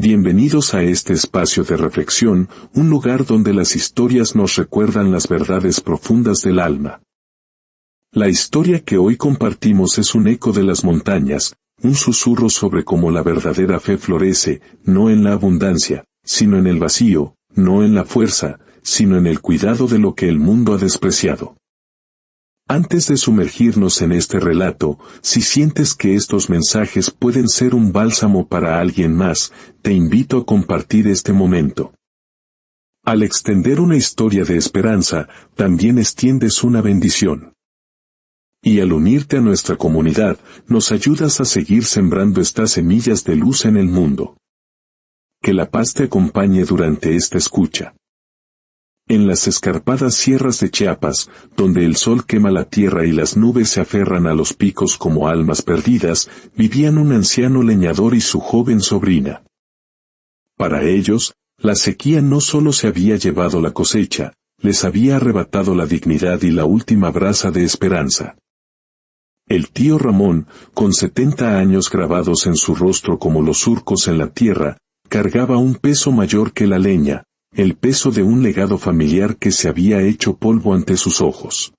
Bienvenidos a este espacio de reflexión, un lugar donde las historias nos recuerdan las verdades profundas del alma. La historia que hoy compartimos es un eco de las montañas, un susurro sobre cómo la verdadera fe florece, no en la abundancia, sino en el vacío, no en la fuerza, sino en el cuidado de lo que el mundo ha despreciado. Antes de sumergirnos en este relato, si sientes que estos mensajes pueden ser un bálsamo para alguien más, te invito a compartir este momento. Al extender una historia de esperanza, también extiendes una bendición. Y al unirte a nuestra comunidad, nos ayudas a seguir sembrando estas semillas de luz en el mundo. Que la paz te acompañe durante esta escucha. En las escarpadas sierras de Chiapas, donde el sol quema la tierra y las nubes se aferran a los picos como almas perdidas, vivían un anciano leñador y su joven sobrina. Para ellos, la sequía no solo se había llevado la cosecha, les había arrebatado la dignidad y la última brasa de esperanza. El tío Ramón, con 70 años grabados en su rostro como los surcos en la tierra, cargaba un peso mayor que la leña, el peso de un legado familiar que se había hecho polvo ante sus ojos.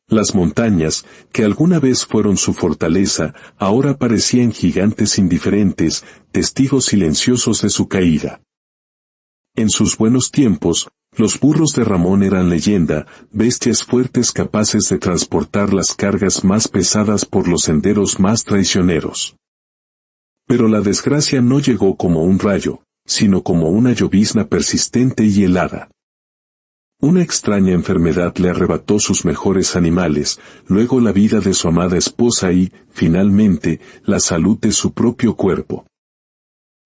Las montañas, que alguna vez fueron su fortaleza, ahora parecían gigantes indiferentes, testigos silenciosos de su caída. En sus buenos tiempos, los burros de Ramón eran leyenda, bestias fuertes capaces de transportar las cargas más pesadas por los senderos más traicioneros. Pero la desgracia no llegó como un rayo, sino como una llovizna persistente y helada. Una extraña enfermedad le arrebató sus mejores animales, luego la vida de su amada esposa y, finalmente, la salud de su propio cuerpo.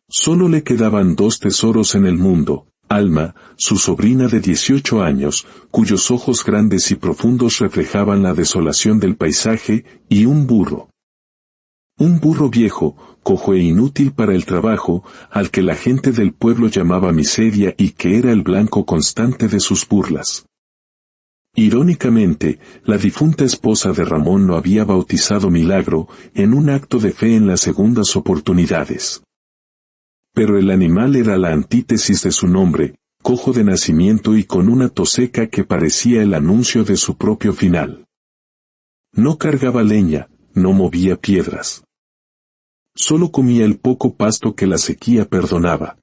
Solo le quedaban dos tesoros en el mundo: Alma, su sobrina de 18 años, cuyos ojos grandes y profundos reflejaban la desolación del paisaje, y un burro. Un burro viejo, cojo e inútil para el trabajo, al que la gente del pueblo llamaba miseria y que era el blanco constante de sus burlas. Irónicamente, la difunta esposa de Ramón lo había bautizado Milagro, en un acto de fe en las segundas oportunidades. Pero el animal era la antítesis de su nombre, cojo de nacimiento y con una tos seca que parecía el anuncio de su propio final. No cargaba leña, no movía piedras. Solo comía el poco pasto que la sequía perdonaba.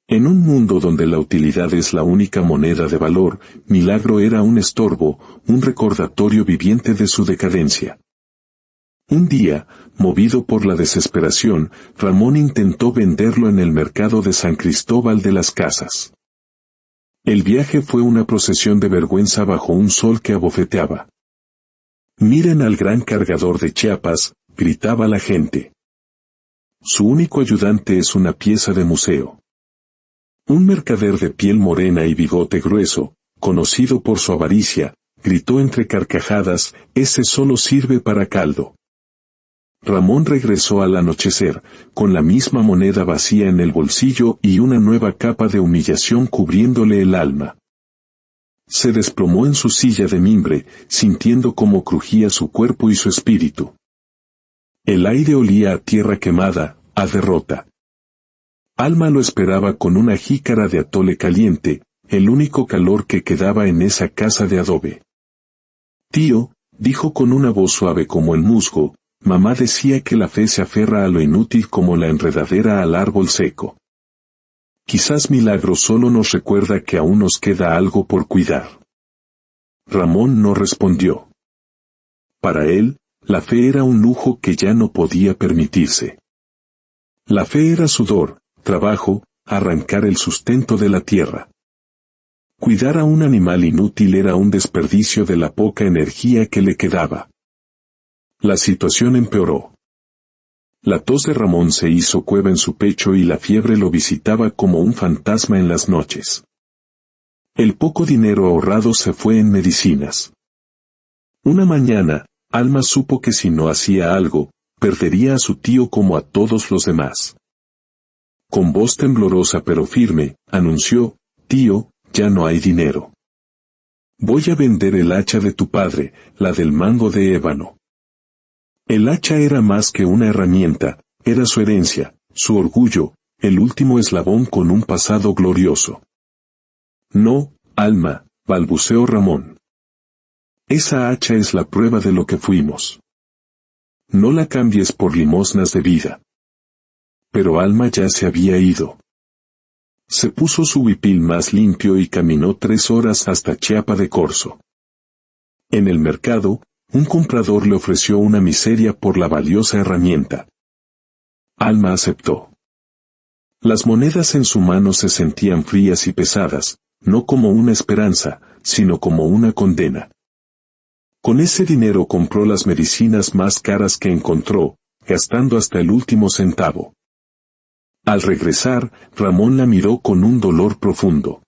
En un mundo donde la utilidad es la única moneda de valor, Milagro era un estorbo, un recordatorio viviente de su decadencia. Un día, movido por la desesperación, Ramón intentó venderlo en el mercado de San Cristóbal de las Casas. El viaje fue una procesión de vergüenza bajo un sol que abofeteaba. «Miren al gran cargador de Chiapas», gritaba la gente. Su único ayudante es una pieza de museo. Un mercader de piel morena y bigote grueso, conocido por su avaricia, gritó entre carcajadas: «Ese solo sirve para caldo». Ramón regresó al anochecer, con la misma moneda vacía en el bolsillo y una nueva capa de humillación cubriéndole el alma. Se desplomó en su silla de mimbre, sintiendo cómo crujía su cuerpo y su espíritu. El aire olía a tierra quemada, a derrota. Alma lo esperaba con una jícara de atole caliente, el único calor que quedaba en esa casa de adobe. «Tío», dijo con una voz suave como el musgo, «mamá decía que la fe se aferra a lo inútil como la enredadera al árbol seco. Quizás Milagro solo nos recuerda que aún nos queda algo por cuidar». Ramón no respondió. Para él, la fe era un lujo que ya no podía permitirse. La fe era sudor, trabajo, arrancar el sustento de la tierra. Cuidar a un animal inútil era un desperdicio de la poca energía que le quedaba. La situación empeoró. La tos de Ramón se hizo cueva en su pecho y la fiebre lo visitaba como un fantasma en las noches. El poco dinero ahorrado se fue en medicinas. Una mañana, Alma supo que si no hacía algo, perdería a su tío como a todos los demás. Con voz temblorosa pero firme, anunció: «Tío, ya no hay dinero. Voy a vender el hacha de tu padre, la del mango de ébano». El hacha era más que una herramienta, era su herencia, su orgullo, el último eslabón con un pasado glorioso. No, Alma, balbuceó Ramón. Esa hacha es la prueba de lo que fuimos. No la cambies por limosnas de vida. Pero Alma ya se había ido. Se puso su huipil más limpio y caminó 3 horas hasta Chiapa de Corzo. En el mercado, un comprador le ofreció una miseria por la valiosa herramienta. Alma aceptó. Las monedas en su mano se sentían frías y pesadas, no como una esperanza, sino como una condena. Con ese dinero compró las medicinas más caras que encontró, gastando hasta el último centavo. Al regresar, Ramón la miró con un dolor profundo.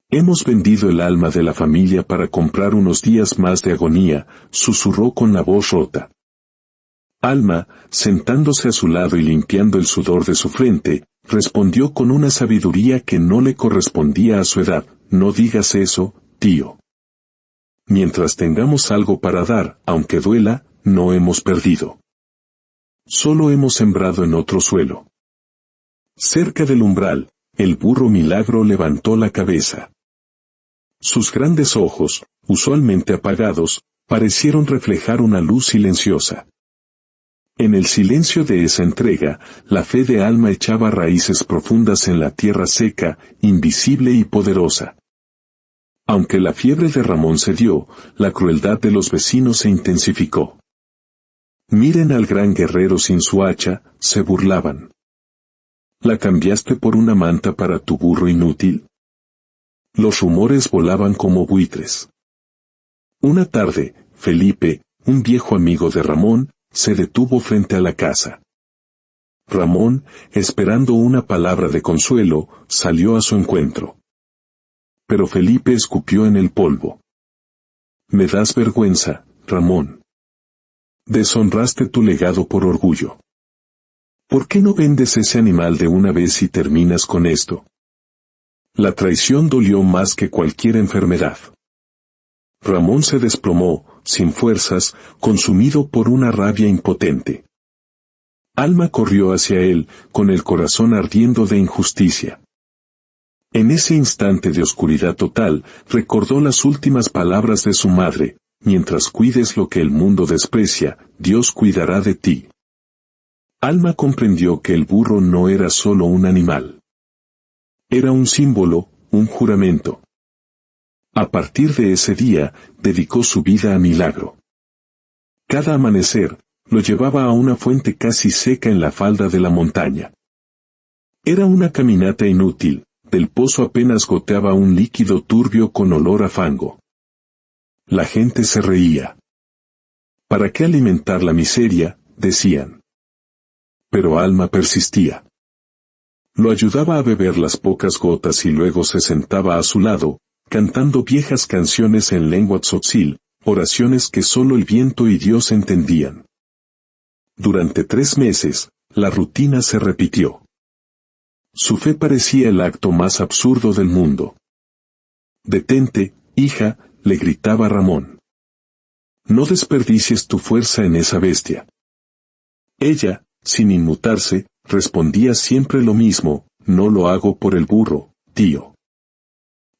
Hemos vendido el alma de la familia para comprar unos días más de agonía, susurró con la voz rota. Alma, sentándose a su lado y limpiando el sudor de su frente, respondió con una sabiduría que no le correspondía a su edad: no digas eso, tío. Mientras tengamos algo para dar, aunque duela, no hemos perdido. Solo hemos sembrado en otro suelo. Cerca del umbral, el burro Milagro levantó la cabeza. Sus grandes ojos, usualmente apagados, parecieron reflejar una luz silenciosa. En el silencio de esa entrega, la fe de Alma echaba raíces profundas en la tierra seca, invisible y poderosa. Aunque la fiebre de Ramón cedió, la crueldad de los vecinos se intensificó. Miren al gran guerrero sin su hacha, se burlaban. ¿La cambiaste por una manta para tu burro inútil? Los rumores volaban como buitres. Una tarde, Felipe, un viejo amigo de Ramón, se detuvo frente a la casa. Ramón, esperando una palabra de consuelo, salió a su encuentro. Pero Felipe escupió en el polvo. Me das vergüenza, Ramón. Deshonraste tu legado por orgullo. ¿Por qué no vendes ese animal de una vez y terminas con esto? La traición dolió más que cualquier enfermedad. Ramón se desplomó, sin fuerzas, consumido por una rabia impotente. Alma corrió hacia él, con el corazón ardiendo de injusticia. En ese instante de oscuridad total, recordó las últimas palabras de su madre: mientras cuides lo que el mundo desprecia, Dios cuidará de ti. Alma comprendió que el burro no era solo un animal. Era un símbolo, un juramento. A partir de ese día, dedicó su vida a Milagro. Cada amanecer, lo llevaba a una fuente casi seca en la falda de la montaña. Era una caminata inútil, del pozo apenas goteaba un líquido turbio con olor a fango. La gente se reía. ¿Para qué alimentar la miseria?, decían. Pero Alma persistía. Lo ayudaba a beber las pocas gotas y luego se sentaba a su lado, cantando viejas canciones en lengua tzotzil, oraciones que solo el viento y Dios entendían. Durante 3 meses, la rutina se repitió. Su fe parecía el acto más absurdo del mundo. Detente, hija, le gritaba Ramón. No desperdicies tu fuerza en esa bestia. Ella, sin inmutarse, respondía siempre lo mismo: no lo hago por el burro, tío.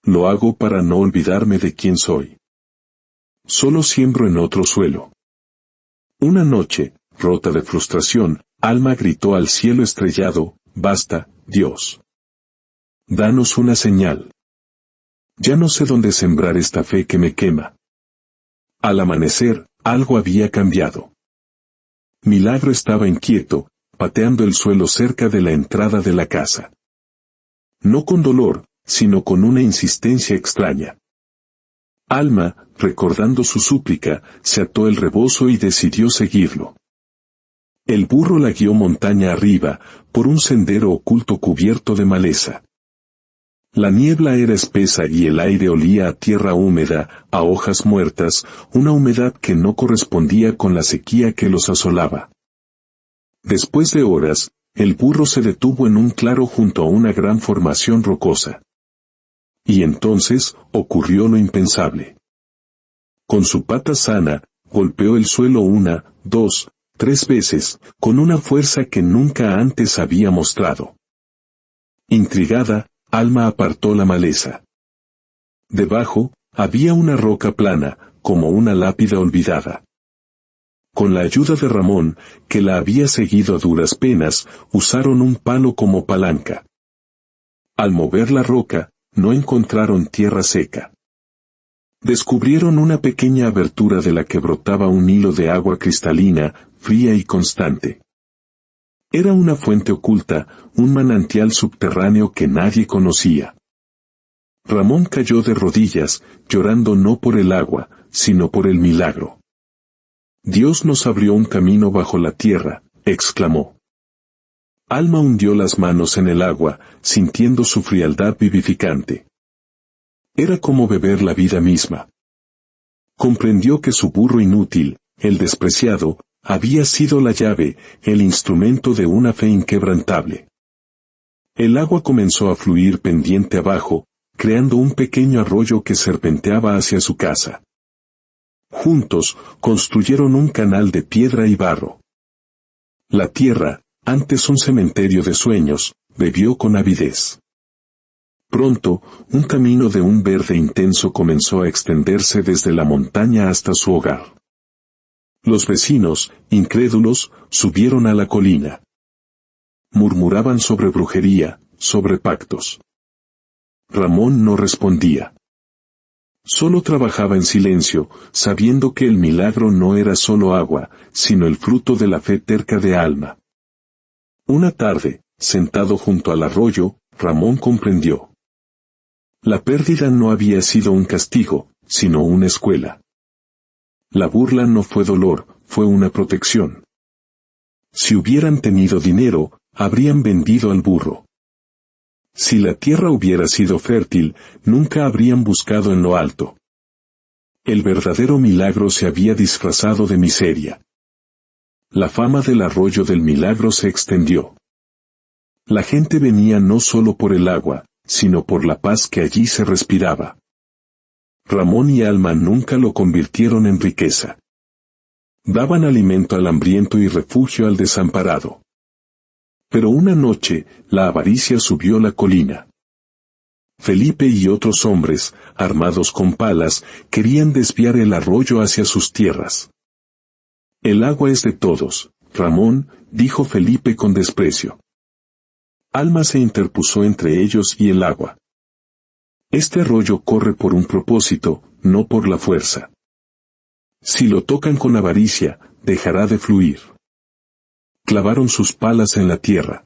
Lo hago para no olvidarme de quién soy. Solo siembro en otro suelo. Una noche, rota de frustración, Alma gritó al cielo estrellado: basta, Dios. Danos una señal. Ya no sé dónde sembrar esta fe que me quema. Al amanecer, algo había cambiado. Milagro estaba inquieto, pateando el suelo cerca de la entrada de la casa. No con dolor, sino con una insistencia extraña. Alma, recordando su súplica, se ató el rebozo y decidió seguirlo. El burro la guió montaña arriba, por un sendero oculto cubierto de maleza. La niebla era espesa y el aire olía a tierra húmeda, a hojas muertas, una humedad que no correspondía con la sequía que los asolaba. Después de horas, el burro se detuvo en un claro junto a una gran formación rocosa. Y entonces, ocurrió lo impensable. Con su pata sana, golpeó el suelo 1, 2, 3 veces, con una fuerza que nunca antes había mostrado. Intrigada, Alma apartó la maleza. Debajo, había una roca plana, como una lápida olvidada. Con la ayuda de Ramón, que la había seguido a duras penas, usaron un palo como palanca. Al mover la roca, no encontraron tierra seca. Descubrieron una pequeña abertura de la que brotaba un hilo de agua cristalina, fría y constante. Era una fuente oculta, un manantial subterráneo que nadie conocía. Ramón cayó de rodillas, llorando no por el agua, sino por el milagro. Dios nos abrió un camino bajo la tierra, exclamó. Alma hundió las manos en el agua, sintiendo su frialdad vivificante. Era como beber la vida misma. Comprendió que su burro inútil, el despreciado, había sido la llave, el instrumento de una fe inquebrantable. El agua comenzó a fluir pendiente abajo, creando un pequeño arroyo que serpenteaba hacia su casa. Juntos, construyeron un canal de piedra y barro. La tierra, antes un cementerio de sueños, bebió con avidez. Pronto, un camino de un verde intenso comenzó a extenderse desde la montaña hasta su hogar. Los vecinos, incrédulos, subieron a la colina. Murmuraban sobre brujería, sobre pactos. Ramón no respondía. Solo trabajaba en silencio, sabiendo que el milagro no era solo agua, sino el fruto de la fe terca de Alma. Una tarde, sentado junto al arroyo, Ramón comprendió. La pérdida no había sido un castigo, sino una escuela. La burla no fue dolor, fue una protección. Si hubieran tenido dinero, habrían vendido al burro. Si la tierra hubiera sido fértil, nunca habrían buscado en lo alto. El verdadero milagro se había disfrazado de miseria. La fama del arroyo del milagro se extendió. La gente venía no solo por el agua, sino por la paz que allí se respiraba. Ramón y Alma nunca lo convirtieron en riqueza. Daban alimento al hambriento y refugio al desamparado. Pero una noche, la avaricia subió la colina. Felipe y otros hombres, armados con palas, querían desviar el arroyo hacia sus tierras. El agua es de todos, Ramón, dijo Felipe con desprecio. Alma se interpuso entre ellos y el agua. Este arroyo corre por un propósito, no por la fuerza. Si lo tocan con avaricia, dejará de fluir. Clavaron sus palas en la tierra.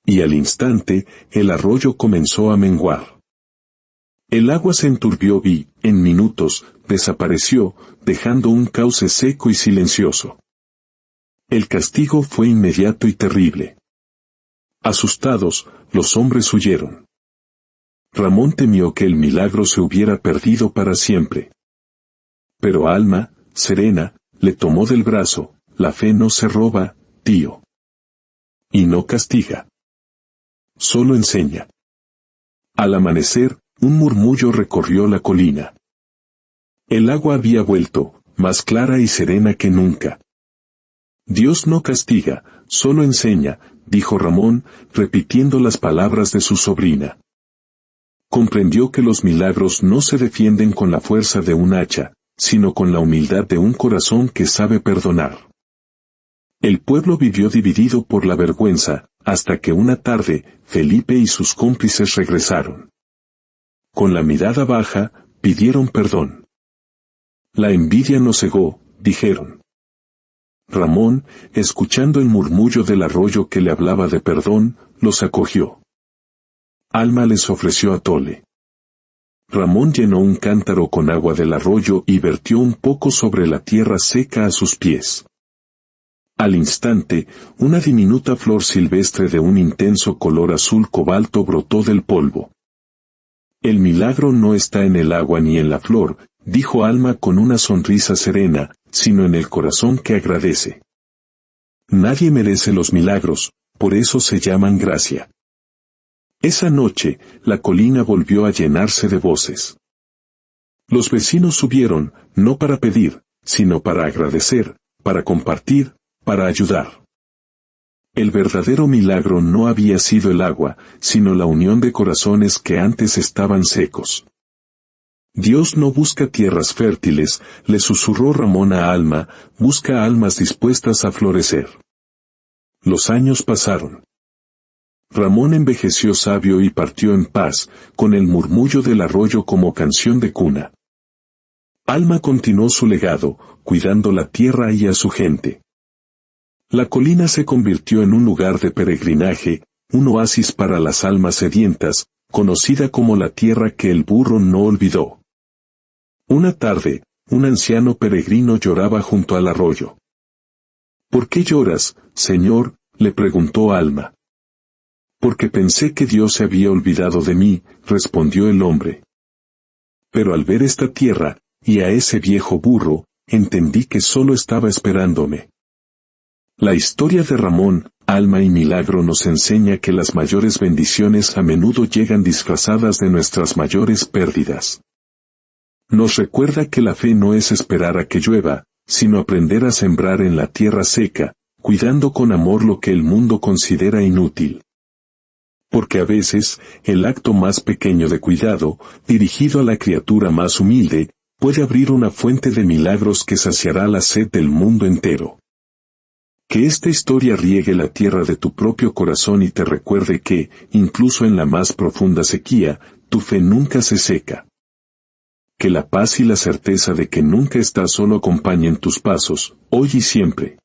Y al instante, el arroyo comenzó a menguar. El agua se enturbió y, en minutos, desapareció, dejando un cauce seco y silencioso. El castigo fue inmediato y terrible. Asustados, los hombres huyeron. Ramón temió que el milagro se hubiera perdido para siempre. Pero Alma, serena, le tomó del brazo. La fe no se roba, tío. Y no castiga. Solo enseña. Al amanecer, un murmullo recorrió la colina. El agua había vuelto, más clara y serena que nunca. Dios no castiga, solo enseña, dijo Ramón, repitiendo las palabras de su sobrina. Comprendió que los milagros no se defienden con la fuerza de un hacha, sino con la humildad de un corazón que sabe perdonar. El pueblo vivió dividido por la vergüenza, hasta que una tarde, Felipe y sus cómplices regresaron. Con la mirada baja, pidieron perdón. La envidia nos cegó, dijeron. Ramón, escuchando el murmullo del arroyo que le hablaba de perdón, los acogió. Alma les ofreció atole. Ramón llenó un cántaro con agua del arroyo y vertió un poco sobre la tierra seca a sus pies. Al instante, una diminuta flor silvestre de un intenso color azul cobalto brotó del polvo. El milagro no está en el agua ni en la flor, dijo Alma con una sonrisa serena, sino en el corazón que agradece. Nadie merece los milagros, por eso se llaman gracia. Esa noche, la colina volvió a llenarse de voces. Los vecinos subieron, no para pedir, sino para agradecer, para compartir, para ayudar. El verdadero milagro no había sido el agua, sino la unión de corazones que antes estaban secos. Dios no busca tierras fértiles, le susurró Ramón a Alma, busca almas dispuestas a florecer. Los años pasaron. Ramón envejeció sabio y partió en paz, con el murmullo del arroyo como canción de cuna. Alma continuó su legado, cuidando la tierra y a su gente. La colina se convirtió en un lugar de peregrinaje, un oasis para las almas sedientas, conocida como la tierra que el burro no olvidó. Una tarde, un anciano peregrino lloraba junto al arroyo. ¿Por qué lloras, Señor?, le preguntó Alma. Porque pensé que Dios se había olvidado de mí, respondió el hombre. Pero al ver esta tierra, y a ese viejo burro, entendí que solo estaba esperándome. La historia de Ramón, Alma y Milagro nos enseña que las mayores bendiciones a menudo llegan disfrazadas de nuestras mayores pérdidas. Nos recuerda que la fe no es esperar a que llueva, sino aprender a sembrar en la tierra seca, cuidando con amor lo que el mundo considera inútil. Porque a veces, el acto más pequeño de cuidado, dirigido a la criatura más humilde, puede abrir una fuente de milagros que saciará la sed del mundo entero. Que esta historia riegue la tierra de tu propio corazón y te recuerde que, incluso en la más profunda sequía, tu fe nunca se seca. Que la paz y la certeza de que nunca estás solo acompañen tus pasos, hoy y siempre.